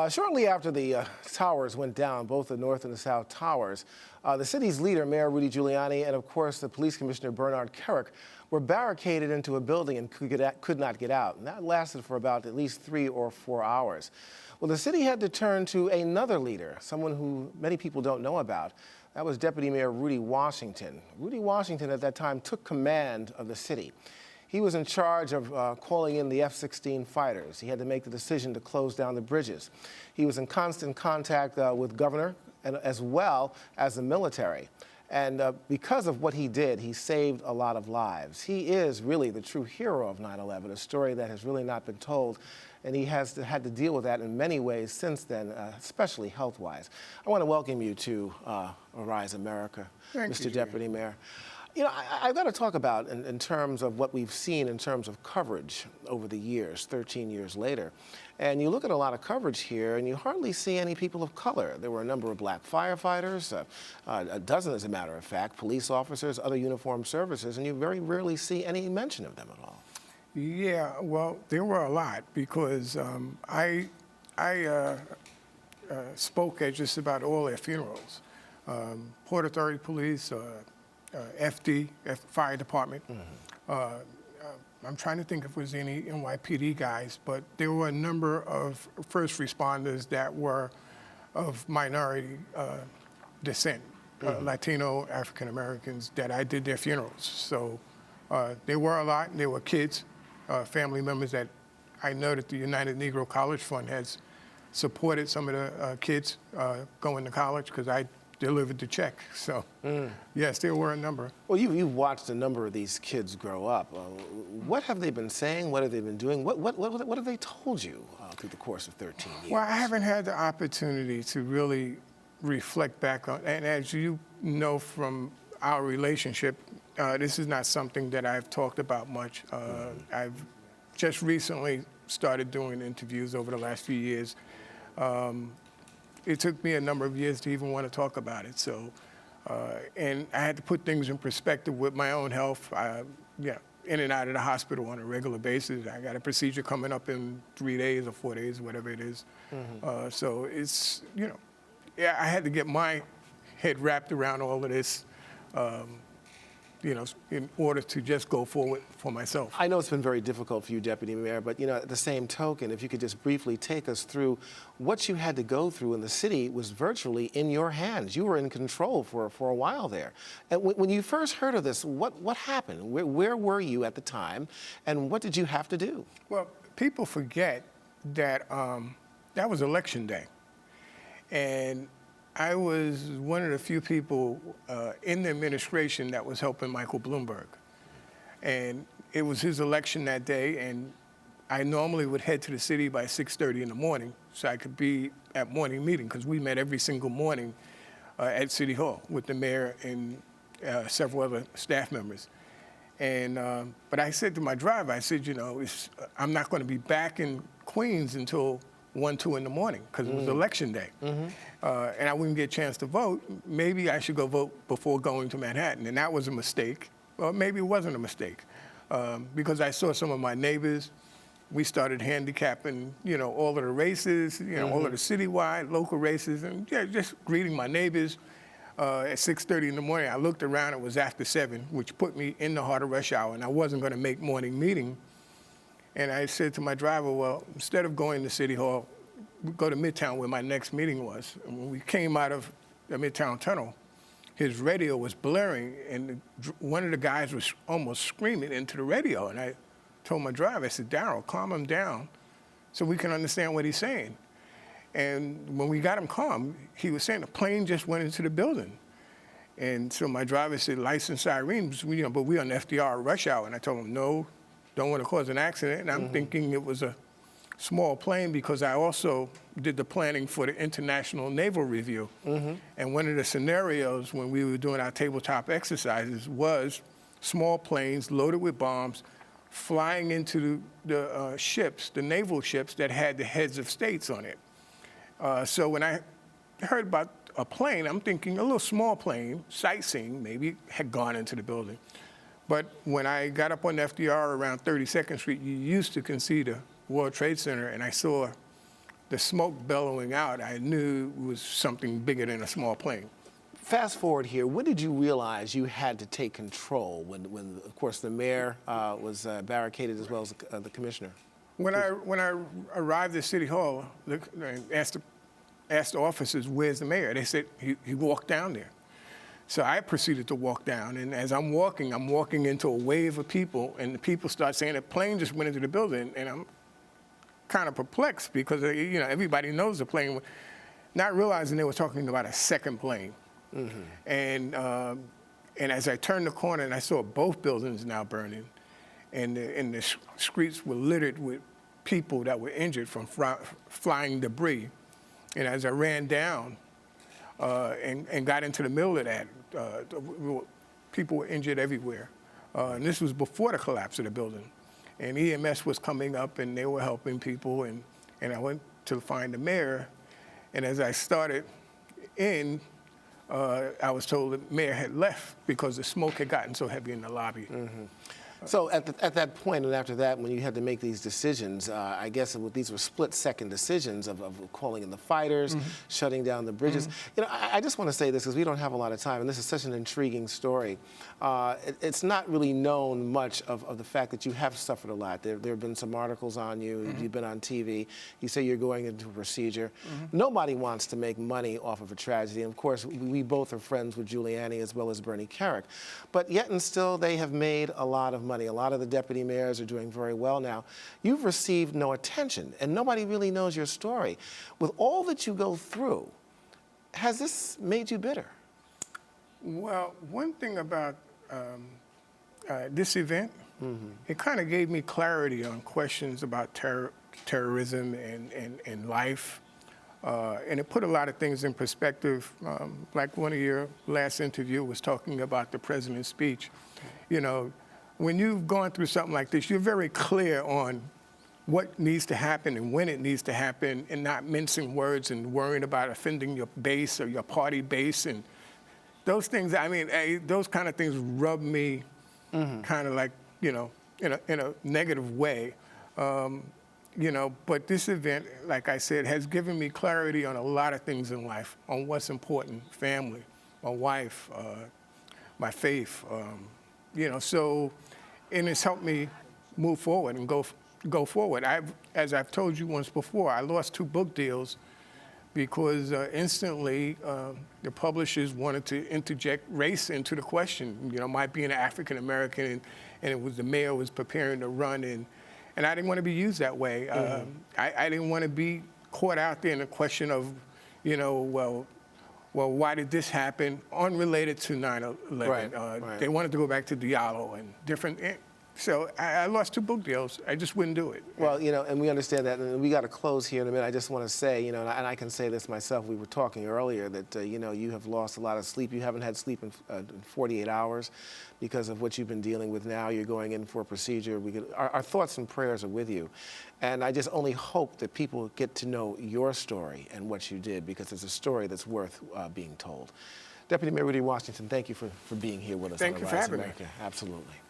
Shortly after the towers went down, both the North and the South Towers, the city's leader, Mayor Rudy Giuliani, and of course the Police Commissioner Bernard Kerik were barricaded into a building and could not get out. And that lasted for about at least 3 or 4 hours. Well, the city had to turn to another leader, someone who many people don't know about. That was Deputy Mayor Rudy Washington. Rudy Washington at that time took command of the city. He was in charge of calling in the F-16 fighters. He had to make the decision to close down the bridges. He was in constant contact with governor and as well as the military. And because of what he did, he saved a lot of lives. He is really the true hero of 9/11, a story that has really not been told. And he has had to deal with that in many ways since then, especially health-wise. I want to welcome you to Arise America, Mr. Deputy Mayor. You know, I've got to talk about in terms of what we've seen in terms of coverage over the years, 13 years later. And you look at a lot of coverage here, and you hardly see any people of color. There were a number of black firefighters, a dozen, as a matter of fact, police officers, other uniformed services, and you very rarely see any mention of them at all. Yeah, well, there were a lot because I spoke at just about all their funerals. Port Authority Police, FD, Fire Department. I'm trying to think if there was any NYPD guys, but there were a number of first responders that were of minority descent, Latino, African Americans, that I did their funerals. So there were a lot. There were kids, family members that I know that the United Negro College Fund has supported some of the kids going to college because I delivered the check. So, yes, there were a number. Well, you've watched a number of these kids grow up. What have they been saying? What have they been doing? What have they told you through the course of 13 years? Well, I haven't had the opportunity to really reflect back on, and as you know from our relationship, this is not something that I've talked about much. I've just recently started doing interviews over the last few years. It took me a number of years to even want to talk about it. So, and I had to put things in perspective with my own health. In and out of the hospital on a regular basis. I got a procedure coming up in 3 days or 4 days, whatever it is. So it's, yeah, I had to get my head wrapped around all of this, in order to just go forward for myself. I know it's been very difficult for you, Deputy Mayor, but at the same token, if you could just briefly take us through what you had to go through in the city was virtually in your hands. You were in control for a while there. And when you first heard of this, what happened? Where were you at the time, and what did you have to do? Well, people forget that that was Election Day, and I was one of the few people in the administration that was helping Michael Bloomberg. And it was his election that day, and I normally would head to the city by 6:30 in the morning so I could be at morning meeting, because we met every single morning at City Hall with the mayor and several other staff members. And but I said to my driver, I said, I'm not going to be back in Queens until 1, 2 in the morning, because it was Election Day. And I wouldn't get a chance to vote. Maybe I should go vote before going to Manhattan. And that was a mistake. Or maybe it wasn't a mistake. Because I saw some of my neighbors. We started handicapping, all of the races, all of the citywide, local races, and just greeting my neighbors. At 6:30 in the morning, I looked around, it was after 7, which put me in the heart of rush hour, and I wasn't going to make morning meeting. And I said to my driver, well, instead of going to City Hall, we go to Midtown where my next meeting was. And when we came out of the Midtown Tunnel, his radio was blaring, and one of the guys was almost screaming into the radio. And I told my driver, I said, Darryl, calm him down so we can understand what he's saying. And when we got him calm, he was saying the plane just went into the building. And so my driver said, lights and sirens, but we're on FDR rush hour. And I told him, no, don't want to cause an accident. And I'm thinking it was a small plane because I also did the planning for the International Naval Review. And one of the scenarios when we were doing our tabletop exercises was small planes loaded with bombs flying into the ships, the naval ships that had the heads of states on it. So when I heard about a plane, I'm thinking a little small plane, sightseeing, maybe had gone into the building. But when I got up on FDR around 32nd Street, you used to can see the World Trade Center, and I saw the smoke bellowing out, I knew it was something bigger than a small plane. Fast forward here, when did you realize you had to take control when of course, the mayor was barricaded as well as the commissioner? When I arrived at City Hall, I asked the officers, where's the mayor? They said he walked down there. So I proceeded to walk down, and as I'm walking into a wave of people, and the people start saying the plane just went into the building, and I'm kind of perplexed because everybody knows the plane, not realizing they were talking about a second plane. Mm-hmm. And as I turned the corner and I saw both buildings now burning, and the streets were littered with people that were injured from flying debris. And as I ran down and got into the middle of that, people were injured everywhere. And this was before the collapse of the building. And EMS was coming up and they were helping people. And I went to find the mayor. And as I started in, I was told the mayor had left because the smoke had gotten so heavy in the lobby. Mm-hmm. So at that point and after that, when you had to make these decisions, I guess these were split-second decisions of calling in the fighters, mm-hmm. shutting down the bridges. Mm-hmm. I just want to say this because we don't have a lot of time, and this is such an intriguing story. It's not really known much of the fact that you have suffered a lot. There have been some articles on you. Mm-hmm. You've been on TV. You say you're going into a procedure. Mm-hmm. Nobody wants to make money off of a tragedy. And of course, we both are friends with Giuliani as well as Bernie Kerik. But yet and still, they have made a lot of money. A lot of the deputy mayors are doing very well now. You've received no attention, and nobody really knows your story. With all that you go through, has this made you bitter? Well, one thing about this event, mm-hmm. it kind of gave me clarity on questions about terrorism and life. And it put a lot of things in perspective. Like one of your last interview was talking about the president's speech. When you've gone through something like this, you're very clear on what needs to happen and when it needs to happen, and not mincing words and worrying about offending your base or your party base. And those things, those kind of things rub me mm-hmm. kind of like, in a negative way. But this event, like I said, has given me clarity on a lot of things in life, on what's important: family, my wife, my faith, and it's helped me move forward and go forward. As I've told you once before, I lost 2 book deals because instantly the publishers wanted to interject race into the question. My being an African American, and it was the mayor was preparing to run, and I didn't want to be used that way. Mm-hmm. I didn't want to be caught out there in the question of, well, why did this happen? Unrelated to 9/11. Right. They wanted to go back to Diallo and different. So I lost 2 book deals. I just wouldn't do it. Well, and we understand that, and we got to close here in a minute. I just want to say, and I can say this myself. We were talking earlier that, you have lost a lot of sleep. You haven't had sleep in 48 hours because of what you've been dealing with now. You're going in for a procedure. Our thoughts and prayers are with you. And I just only hope that people get to know your story and what you did, because it's a story that's worth being told. Deputy Mayor Rudy Washington, thank you for being here with us. Thank you for having me. Absolutely.